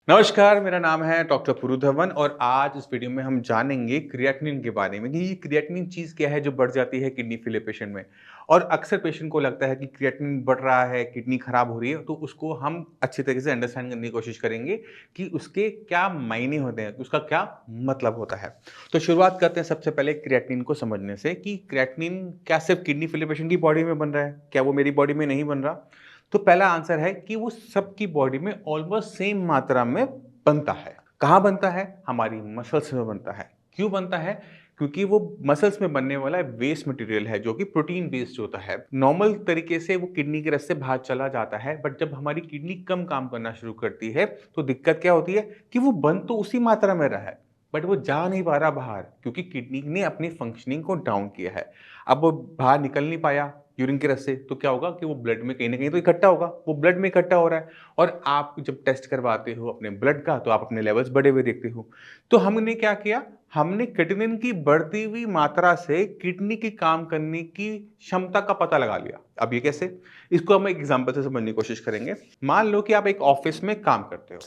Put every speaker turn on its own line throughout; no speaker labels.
नमस्कार, मेरा नाम है डॉक्टर पुरु धवन और आज इस वीडियो में हम जानेंगे क्रिएटिनिन के बारे में कि ये क्रिएटिनिन चीज़ क्या है जो बढ़ जाती है किडनी फेलियर पेशेंट में। और अक्सर पेशेंट को लगता है कि क्रिएटिनिन बढ़ रहा है, किडनी खराब हो रही है, तो उसको हम अच्छी तरीके से अंडरस्टैंड करने की कोशिश करेंगे कि उसके क्या मायने होते हैं, उसका क्या मतलब होता है। तो शुरुआत करते हैं सबसे पहले क्रिएटिनिन को समझने से कि क्रिएटिनिन क्या सिर्फ किडनी फेलियर पेशेंट की बॉडी में बन रहा है? क्या वो मेरी बॉडी में नहीं बन रहा? तो पहला आंसर है कि वो सबकी बॉडी में ऑलमोस्ट सेम मात्रा में बनता है। कहाँ बनता है? हमारी मसल्स में बनता है। क्यों बनता है? क्योंकि वो मसल्स में बनने वाला वेस्ट मटेरियल है जो कि प्रोटीन बेस्ड होता है। नॉर्मल तरीके से वो किडनी के रास्ते बाहर चला जाता है, बट जब हमारी किडनी कम काम करना शुरू करती है तो दिक्कत क्या होती है कि वो बन तो उसी मात्रा में रहा है, बट वो जा नहीं पा रहा बाहर, क्योंकि किडनी ने अपनी फंक्शनिंग को डाउन किया है। अब वो बाहर निकल नहीं पाया यूरिन के रास्ते, तो क्या होगा कि वो ब्लड में कहीं न कहीं तो इकट्ठा होगा, वो ब्लड में इकट्ठा हो रहा है। और आप जब टेस्ट करवाते हो अपने ब्लड का, तो आप अपने लेवल्स बढ़े हुए देखते हो। तो हमने क्या किया, हमने क्रिएटिनिन की बढ़ती हुई मात्रा से किडनी की काम करने की क्षमता का पता लगा लिया। अब ये कैसे? इसको हम एक एग्जांपल से समझने की कोशिश करेंगे। मान लो कि आप एक ऑफिस में काम करते हो।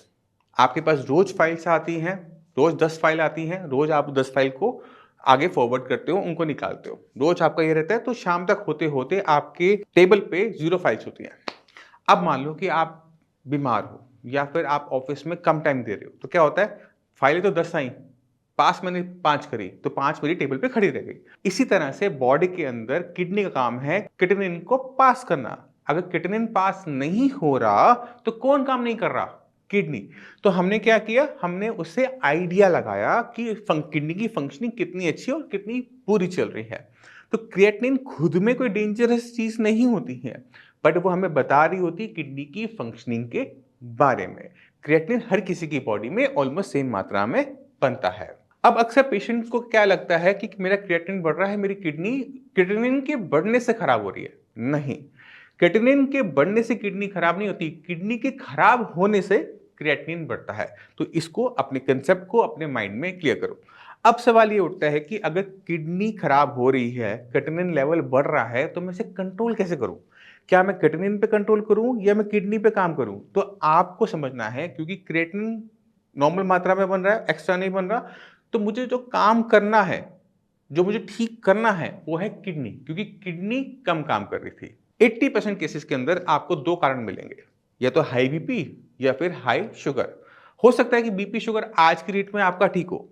आपके पास रोज फाइल्स आती हैं, रोज 10 फाइल आती हैं, रोज आप 10 फाइल को आगे फॉरवर्ड करते हो, उनको निकालते हो। रोज आपका ये रहता है, तो शाम तक होते-होते आपके टेबल पे 0 फाइल्स होती हैं। अब मान लो कि आप बीमार हो या फिर आप ऑफिस में कम टाइम दे रहे हो, तो क्या होता है, फाइलें तो 10 आई, पास मैंने 5 करी, तो 5 मेरी टेबल पे खड़ी रह गई। इसी तरह से बॉडी के अंदर किडनी का काम है क्रिएटिनिन को पास करना। अगर क्रिएटिनिन पास नहीं हो रहा, तो कौन काम नहीं कर रहा? किडनी। तो हमने क्या किया, हमने उससे आइडिया लगाया कि किडनी की फंक्शनिंग कितनी अच्छी और कितनी बुरी चल रही है। तो क्रिएटिनिन खुद में कोई डेंजरस चीज नहीं होती है, बट वो हमें बता रही होती है किडनी की फंक्शनिंग के बारे में। क्रिएटिनिन हर किसी की बॉडी में ऑलमोस्ट सेम मात्रा में बनता है। अब अक्सर पेशेंट को क्या लगता है कि मेरा क्रिएटिनिन बढ़ रहा है, मेरी किडनी क्रिएटिनिन के बढ़ने से खराब हो रही है। नहीं, क्रिएटिनिन के बढ़ने से किडनी खराब नहीं होती, किडनी के खराब होने से क्रिएटिनिन बढ़ता है। तो इसको, अपने कंसेप्ट को अपने माइंड में क्लियर करो। अब सवाल ये उठता है कि अगर किडनी खराब हो रही है, क्रिएटिनिन लेवल बढ़ रहा है, तो मैं इसे कंट्रोल कैसे करूं? क्या मैं क्रिएटिनिन पे कंट्रोल करूं या मैं किडनी पे काम करूं? तो आपको समझना है, क्योंकि क्रिएटिनिन नॉर्मल मात्रा में बन रहा है, एक्स्ट्रा नहीं बन रहा, तो मुझे जो काम करना है, जो मुझे ठीक करना है, वो है किडनी, क्योंकि किडनी कम काम कर रही थी। 80% केसेस के अंदर आपको 2 कारण मिलेंगे, या तो हाई बीपी या फिर हाई शुगर। हो सकता है कि बीपी शुगर आज की डेट में आपका ठीक हो,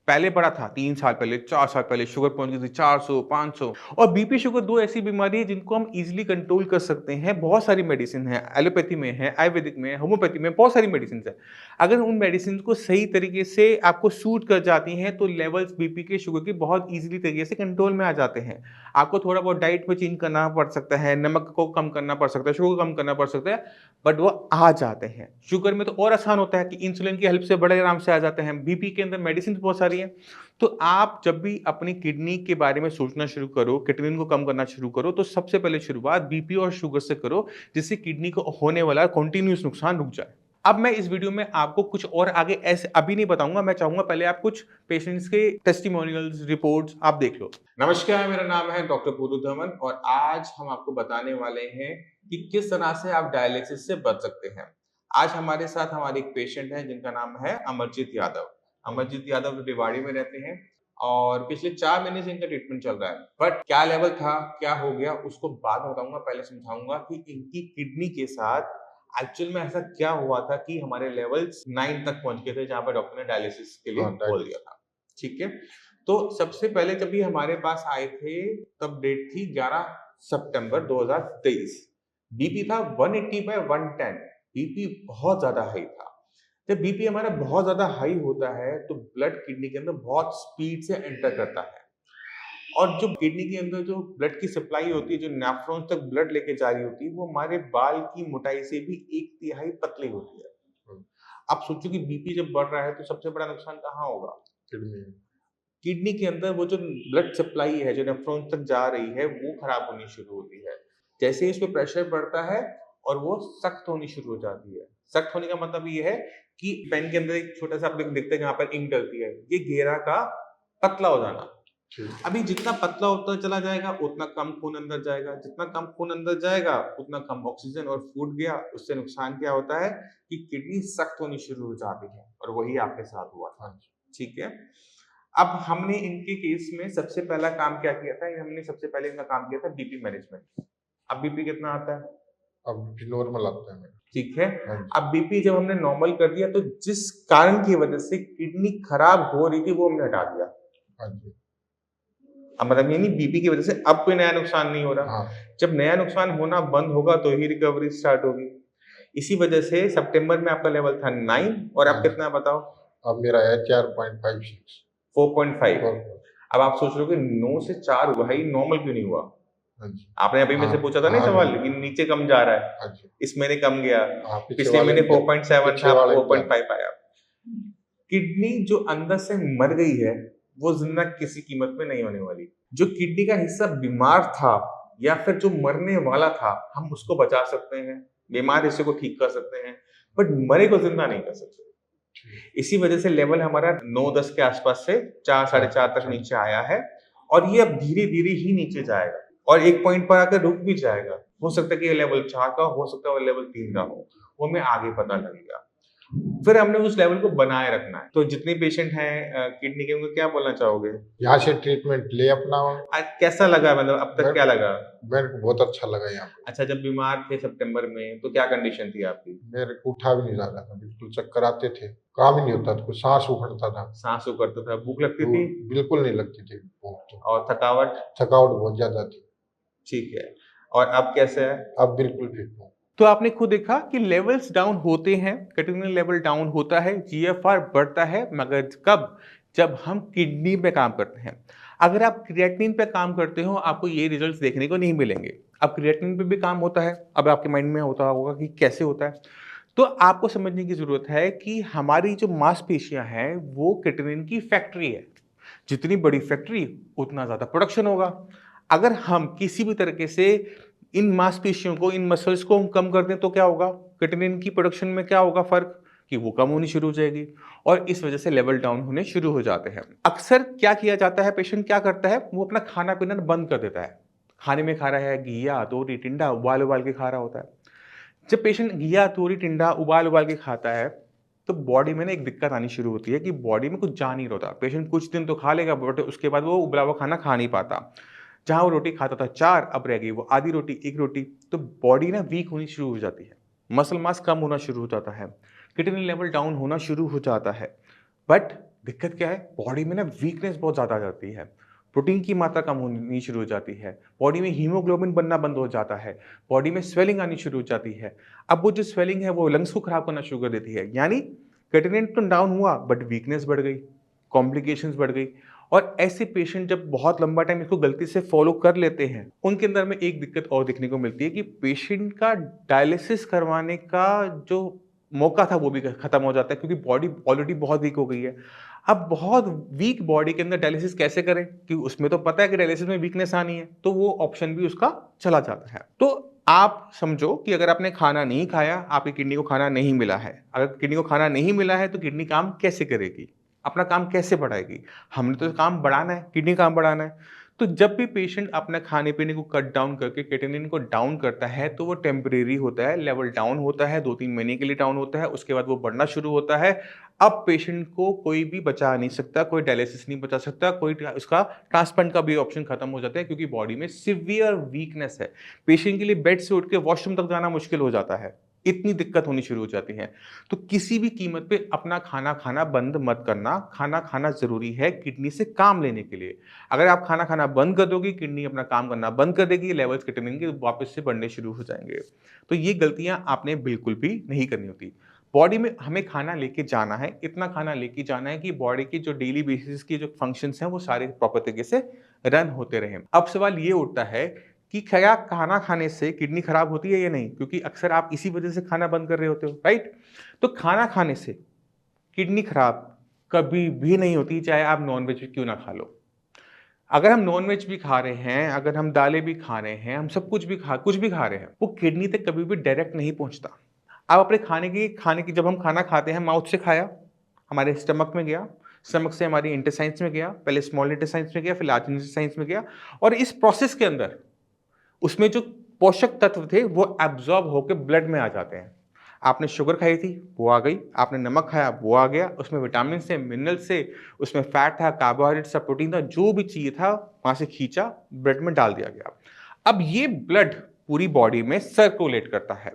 पहले बढ़ा था, 3 साल पहले, 4 साल पहले शुगर पहुंच गई थी 400, 500। और बीपी शुगर 2 ऐसी बीमारी है जिनको हम इजीली कंट्रोल कर सकते हैं। बहुत सारी मेडिसिन है, एलोपैथी में है, आयुर्वेदिक में है, होम्योपैथी में, बहुत सारी मेडिसिन है। अगर उन मेडिसिन को सही तरीके से आपको सूट कर जाती हैं, तो लेवल्स बीपी के, शुगर के बहुत इजीली तरीके से कंट्रोल में आ जाते हैं। आपको थोड़ा बहुत डाइट में चेंज करना पड़ सकता है, नमक को कम करना पड़ सकता है, शुगर कम करना पड़ सकता है, बट वो आ जाते हैं। शुगर में तो और आसान होता है कि इंसुलिन की हेल्प से बड़े आराम से आ जाते हैं। बीपी के अंदर मेडिसिन बहुत सारी हैं। तो आप जब भी अपनी किडनी के बारे में सोचना शुरू करो, क्रिएटिनिन को कम करना शुरू करो, तो सबसे पहले शुरुआत बीपी और शुगर से करो, जिससे किडनी को होने वाला कंटीन्यूअस नुकसान रुक जाए। अब मैं इस वीडियो में आपको कुछ और आगे ऐसे अभी नहीं बताऊंगा, मैं चाहूंगा पहले आप कुछ पेशेंट्स के टेस्टिमोनियल्स, रिपोर्ट्स आप देख लो। नमस्कार, मेरा नाम है डॉक्टर पुरु धवन और आज हम आपको बताने वाले हैं कि किस तरह से आप डायलिसिस से बच सकते हैं। आज हमारे साथ हमारे एक पेशेंट है जिनका नाम है अमरजीत यादव। अमरजीत यादव रेवाड़ी में रहते हैं और पिछले 4 महीने से इनका ट्रीटमेंट चल रहा है। बट क्या लेवल था, क्या हो गया, उसको बाद में बताऊंगा। पहले समझाऊंगा कि इनकी किडनी के साथ एक्चुअल में ऐसा क्या हुआ था कि हमारे लेवल्स 9 तक पहुंच गए थे, जहां पर डॉक्टर ने डायलिसिस के लिए बोल दिया था। ठीक है, तो सबसे पहले जब भी हमारे पास आए थे, तब डेट थी 11 सितंबर 2023। बीपी था 180 बाय 110। बीपी बहुत ज्यादा हाई था। जब बीपी हमारा बहुत ज्यादा हाई होता है, तो ब्लड किडनी के अंदर बहुत स्पीड से एंटर करता है, और जो किडनी के अंदर जो ब्लड की सप्लाई होती है, जो नेफ्रॉन्स तक ब्लड लेके जा रही होती है, वो हमारे बाल की मोटाई से भी 1/3 पतली होती है। आप सोचो कि बीपी जब बढ़ रहा है, तो सबसे बड़ा नुकसान कहाँ होगा? किडनी। किडनी के अंदर वो जो ब्लड सप्लाई है, जो नेफ्रॉन्स तक जा रही है, वो खराब होनी शुरू होती है। जैसे ही उसमें प्रेशर बढ़ता है और वो सख्त होनी शुरू हो जाती है। सख्त होने का मतलब ये है कि पेन के अंदर एक छोटा सा आप देखते हैं जहाँ पर इंक डलती है, ये घेरा का पतला हो जाना।
ठीक।
अभी जितना पतला होता चला जाएगा उतना कम खून अंदर जाएगा, जितना कम खून अंदर जाएगा उतना कम ऑक्सीजन, और फूट गया उससे नुकसान क्या होता है कि किडनी सख्त होनी शुरू हो जाती है, और वही आपके साथ हुआ था।
हाँ जी।
ठीक है। अब हमने इनके केस में सबसे पहला काम क्या किया था, हमने सबसे पहले इनका काम किया था बीपी मैनेजमेंट। अब बीपी कितना आता है?
अब भी नॉर्मल आता है मेरा।
ठीक है।
हाँ जी।
अब बीपी जब हमने नॉर्मल कर दिया तो जिस कारण की वजह से किडनी खराब हो रही थी वो हमने हटा दिया।
हाँ जी।
अब मतलब ये नहीं बीपी की वजह से अब कोई नया नुकसान नहीं हो रहा।
हाँ।
जब नया नुकसान होना बंद होगा तो ही रिकवरी स्टार्ट होगी। इसी वजह से सितंबर में आपका लेवल था 9 और अब
हाँ जी।
कितना है बताओ?
अब मेरा है 4.56।
4.5।
4।
अब आप सोच रहे हो कि 9 से 4 हुआ है, ये नॉर्मल क्यों नहीं हुआ?
हाँ जी।
आपने अभी मेरे
हाँ,
से पूछा था नहीं
हाँ
सवाल
जी।
कि नीचे कम जा रहा है,
हाँ जी।
इस महीने कम गया,
हाँ, पीछे
पिछले
वाले
महीने
भी
4.7
पीछे
था,
वाले भी ज़्यादा।
4.5 आया। किडनी जो अंदर से मर गई है, वो ज़िंदा किसी कीमत में नहीं होने वाली। जो किडनी का हिस्सा बीमार था या फिर जो मरने वाला था, हम उसको बचा सकते हैं, बीमार हिस्से को ठीक कर सकते हैं, बट मरे को ज़िंदा नहीं कर सकते।
ठीक।
इसी वजह से लेवल हमारा 9-10 के आसपास से 4 साढ़े 4 तक
अच्छा।
नीचे आया है, और ये अब धीरे-धीरे ही नीचे जाएगा और एक पॉइंट पर आकर रुक भी जाएगा। हो सकता है कि ये लेवल 4 का हो सकता है वो लेवल 3 का हो, वो हमें आगे पता लगेगा। फिर हमने उस लेवल को बनाए रखना है। तो जितने पेशेंट हैं किडनी के, उनको क्या बोलना चाहोगे?
यहाँ से ट्रीटमेंट ले अपना।
कैसा लगा, मतलब अब तक
मेरे
क्या लगा?
मेरे को बहुत अच्छा लगा यहाँ पे।
अच्छा, जब बीमार थे सितंबर में तो क्या कंडीशन थी आपकी?
मेरे को उठा भी नहीं जाता था, बिल्कुल चक्कर आते थे, काम ही नहीं होता था, कुछ साँस उखड़ता था।
साँस उखड़ता था, भूख लगती
वो
थी
बिल्कुल नहीं लगती थी भूख तो।
और थकावट?
थकावट बहुत ज़्यादा थी।
ठीक है। और अब कैसा है?
अब बिल्कुल फिट हूँ।
तो आपने खुद देखा कि लेवल्स डाउन होते हैं, क्रिएटिनिन लेवल डाउन होता है, जीएफआर बढ़ता है, मगर कब? जब हम किडनी पे काम करते हैं। अगर आप क्रिएटिनिन पे काम करते हो, आपको ये रिजल्ट्स देखने को नहीं मिलेंगे। अब क्रिएटिनिन पे भी काम होता है, अब आपके माइंड में होता होगा कि कैसे होता है? तो आपको समझने की ज़रूरत है कि हमारी जो मांसपेशियाँ हैं, वो क्रिएटिनिन की फैक्ट्री है। जितनी बड़ी फैक्ट्री, उतना ज़्यादा प्रोडक्शन होगा। अगर हम किसी भी तरीके से इन मांसपेशियों को, इन मसल्स को हम कम कर दें तो क्या होगा? क्रिएटिनिन की प्रोडक्शन में क्या होगा फ़र्क? कि वो कम होनी शुरू हो जाएगी और इस वजह से लेवल डाउन होने शुरू हो जाते हैं। अक्सर क्या किया जाता है, पेशेंट क्या करता है, वो अपना खाना-पीना बंद कर देता है। खाने में खा रहा है घिया, तोरी, टिंडा उबाल-उबाल के खा रहा होता है। जब पेशेंट घिया, तोरी, टिंडा उबाल-उबाल के खाता है, तो बॉडी में ना एक दिक्कत आनी शुरू होती है कि बॉडी में कुछ जा नहीं रहा होता। पेशेंट कुछ दिन तो खा लेगा बट उसके बाद वो उबला हुआ खाना खा नहीं पाता। जहाँ वो रोटी खाता था 4, अब रह गई वो आधी रोटी, 1 रोटी, तो बॉडी ना वीक होनी शुरू हो जाती है। मसल मास कम होना शुरू हो जाता है। क्रिएटिनिन लेवल डाउन होना शुरू हो जाता है। बट दिक्कत क्या है? बॉडी में ना वीकनेस बहुत ज़्यादा आ जाती है। प्रोटीन की मात्रा कम होनी शुरू हो जाती है। बॉडी में हीमोग्लोबिन बनना बंद हो जाता है। बॉडी में स्वेलिंग आनी शुरू हो जाती है। अब वो जो स्वेलिंग है वो लंग्स को खराब करना शुरू कर देती है। यानी क्रिएटिनिन तो डाउन हुआ बट वीकनेस बढ़ गई, कॉम्प्लिकेशंस बढ़ गई। और ऐसे पेशेंट जब बहुत लंबा टाइम इसको गलती से फॉलो कर लेते हैं, उनके अंदर में एक दिक्कत और देखने को मिलती है कि पेशेंट का डायलिसिस करवाने का जो मौका था वो भी खत्म हो जाता है, क्योंकि बॉडी ऑलरेडी बहुत वीक हो गई है। अब बहुत वीक बॉडी के अंदर डायलिसिस कैसे करें? कि उसमें तो पता है कि डायलिसिस में वीकनेस आनी है, तो वो ऑप्शन भी उसका चला जाता है। तो आप समझो कि अगर आपने खाना नहीं खाया, आपकी किडनी को खाना नहीं मिला है। अगर किडनी को खाना नहीं मिला है तो किडनी काम कैसे करेगी? अपना काम कैसे बढ़ाएगी? हमने तो काम बढ़ाना है, किडनी काम बढ़ाना है। तो जब भी पेशेंट अपना खाने-पीने को कट डाउन करके क्रिएटिनिन को डाउन करता है, तो वो टेम्परेरी होता है, लेवल डाउन होता है, 2-3 महीने के लिए डाउन होता है, उसके बाद वो बढ़ना शुरू होता है। अब पेशेंट को कोई भी बचा नहीं सकता, कोई डायलिसिस नहीं बचा सकता, कोई उसका ट्रांसप्लांट का भी ऑप्शन खत्म हो जाता है, क्योंकि बॉडी में सीवियर वीकनेस है। पेशेंट के लिए बेड से उठ के वॉशरूम तक जाना मुश्किल हो जाता है। इतनी दिक्कत होनी शुरू हो जाती है। तो किसी भी कीमत पे अपना खाना खाना बंद मत करना। खाना खाना ज़रूरी है किडनी से काम लेने के लिए। अगर आप खाना खाना बंद कर दोगे, किडनी अपना काम करना बंद कर देगी, लेवल्स क्रिएटिनिन के वापस से बढ़ने शुरू हो जाएँगे। तो ये गलतियाँ आपने बिल्कुल भी नहीं करनी होती। बॉडी में हमें खाना लेके जाना है, इतना खाना लेके जाना है कि बॉडी की जो डेली बेसिस की जो फंक्शंस हैं वो सारे प्रॉपर तरीके से रन होते रहें। अब सवाल ये उठता है कि क्या खाना खाने से किडनी खराब होती है या नहीं? क्योंकि अक्सर आप इसी वजह से खाना बंद कर रहे होते हो, राइट? तो खाना खाने से किडनी खराब कभी भी नहीं होती, चाहे आप नॉन-वेज क्यों ना खा लो। अगर हम नॉन-वेज भी खा रहे हैं, अगर हम दालें भी खा रहे हैं, हम सब कुछ भी खा रहे हैं, वो किडनी तक कभी भी डायरेक्ट नहीं पहुँचता। आप अपने खाने की जब हम खाना खाते हैं, माउथ से खाया, हमारे स्टमक में गया, स्टमक से हमारी इंटेस्टाइन्स में गया, पहले स्मॉल इंटेस्टाइन्स में गया, फिर लार्ज इंटेस्टाइन्स में गया और इस प्रोसेस के अंदर उसमें जो पोषक तत्व थे वो एब्जॉर्ब होकर ब्लड में आ जाते हैं। आपने शुगर खाई थी, वो आ गई, आपने नमक खाया, वो आ गया, उसमें विटामिन से, मिनरल से, उसमें फैट था, कार्बोहाइड्रेट था, प्रोटीन था, जो भी चाहिए था वहां से खींचा, ब्लड में डाल दिया गया। अब ये ब्लड पूरी बॉडी में सर्कुलेट करता है।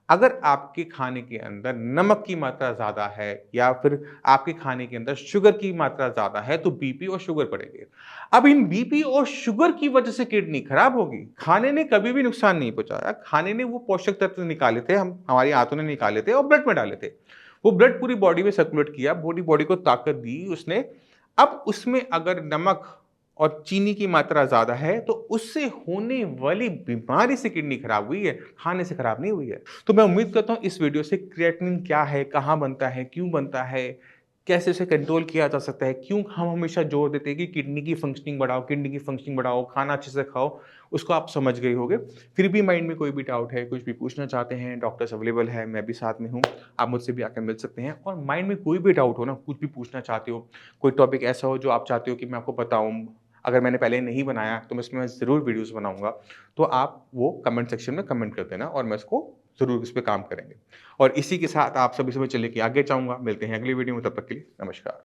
अगर आपके खाने के अंदर नमक की मात्रा ज़्यादा है या फिर आपके खाने के अंदर शुगर की मात्रा ज़्यादा है तो बीपी और शुगर बढ़ेंगे। अब इन बीपी और शुगर की वजह से किडनी खराब होगी। खाने ने कभी भी नुकसान नहीं पहुंचाया, खाने ने वो पोषक तत्व निकाले थे, हम हमारी आंतों ने निकाले थे और ब्लड में डाले थे। वो ब्लड पूरी बॉडी में सर्कुलेट किया, बॉडी बॉडी को ताकत दी उसने। अब उसमें अगर नमक और चीनी की मात्रा ज़्यादा है, तो उससे होने वाली बीमारी से किडनी खराब हुई है, खाने से खराब नहीं हुई है। तो मैं उम्मीद करता हूँ इस वीडियो से क्रिएटिनिन क्या है, कहाँ बनता है, क्यों बनता है, कैसे उसे कंट्रोल किया जा सकता है, क्यों हम हमेशा जोर देते हैं कि किडनी की फंक्शनिंग बढ़ाओ, किडनी की फंक्शनिंग बढ़ाओ, खाना अच्छे से खाओ, उसको आप समझ गए होंगे। फिर भी माइंड में कोई भी डाउट है, कुछ भी पूछना चाहते हैं, डॉक्टर्स अवेलेबल है, मैं भी साथ में हूँ, आप मुझसे भी आकर मिल सकते हैं। और माइंड में कोई भी डाउट हो ना, कुछ भी पूछना चाहते हो, कोई टॉपिक ऐसा हो जो आप चाहते हो कि मैं आपको बताऊँ, अगर मैंने पहले नहीं बनाया तो मैं इसमें ज़रूर वीडियोज़ बनाऊँगा, तो आप वो कमेंट सेक्शन में कमेंट कर देना और मैं इसको ज़रूर इस पे काम करेंगे। और इसी के साथ आप सभी से मैं चलने की आगे चाहूँगा। मिलते हैं अगली वीडियो में, तब तक के लिए नमस्कार।